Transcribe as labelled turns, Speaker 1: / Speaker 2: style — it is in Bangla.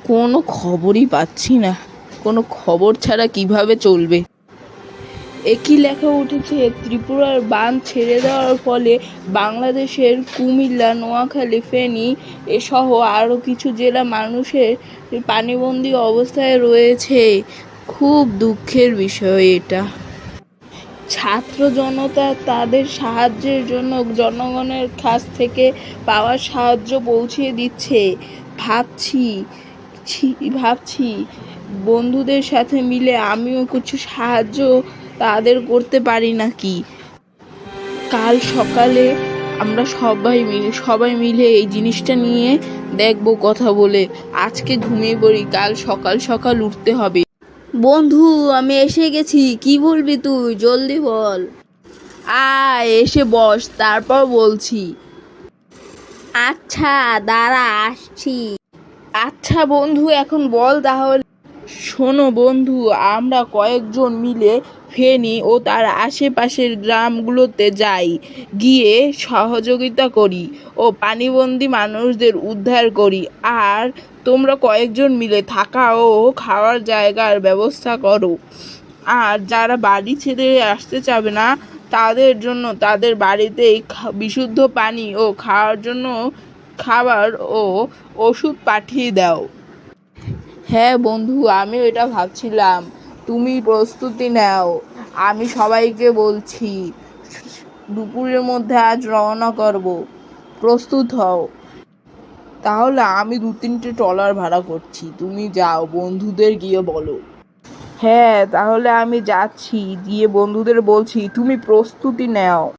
Speaker 1: কোনো খবরই পাচ্ছি না। কোনো খবর ছাড়া কিভাবে চলবে? একই লেখা উঠেছে, ত্রিপুরার বাঁধ ছেড়ে দেওয়ার ফলে বাংলাদেশের কুমিল্লা, নোয়াখালী, ফেনী এসহ আরও কিছু জেলা মানুষের পানিবন্দী অবস্থায় রয়েছে। খুব দুঃখের বিষয় এটা। ছাত্র জনতা তাদের সাহায্যের জন্য জনগণের কাছ থেকে পাওয়া সাহায্য পৌঁছে দিচ্ছে। ভাবছি বন্ধুদের সাথে মিলে আমিও কিছু সাহায্য তাদের করতে পারি নাকি। কাল সকালে আমরা সবাই মিলে এই জিনিসটা নিয়ে দেখবো, কথা বলে। আজকে ঘুমিয়ে পড়ি, কাল সকাল সকাল উঠতে হবে।
Speaker 2: বন্ধু, আমি এসে গেছি। কি বলবি তুই? জলদি বল।
Speaker 1: আয়, এসে বস, তারপর বলছি।
Speaker 2: আচ্ছা, দাঁড়া, আসছি।
Speaker 1: আচ্ছা বন্ধু, এখন বল তাহলে। শোনো বন্ধু, আমরা কয়েকজন মিলে ফেনী ও তার আশেপাশের গ্রামগুলোতে যাই, গিয়ে সহযোগিতা করি ও পানিবন্দী মানুষদের উদ্ধার করি। আর তোমরা কয়েকজন মিলে থাকা ও খাওয়ার জায়গার ব্যবস্থা করো। আর যারা বাড়ি ছেড়ে আসতে চাবে না, তাদের জন্য তাদের বাড়িতেই বিশুদ্ধ পানি ও খাওয়ার জন্য খাবার ও ওষুধ পাঠিয়ে দাও। হ্যাঁ বন্ধু, আমিও এটা ভাবছিলাম। তুমি প্রস্তুতি নাও, আমি সবাইকে বলছি। দুপুরের মধ্যে আজ রওনা করব, প্রস্তুত হও। তাহলে আমি 2-3টে ট্রলার ভাড়া করছি, তুমি যাও, বন্ধুদের গিয়ে বলো। হ্যাঁ, তাহলে আমি যাচ্ছি, গিয়ে বন্ধুদের বলছি তুমি প্রস্তুতি নাও।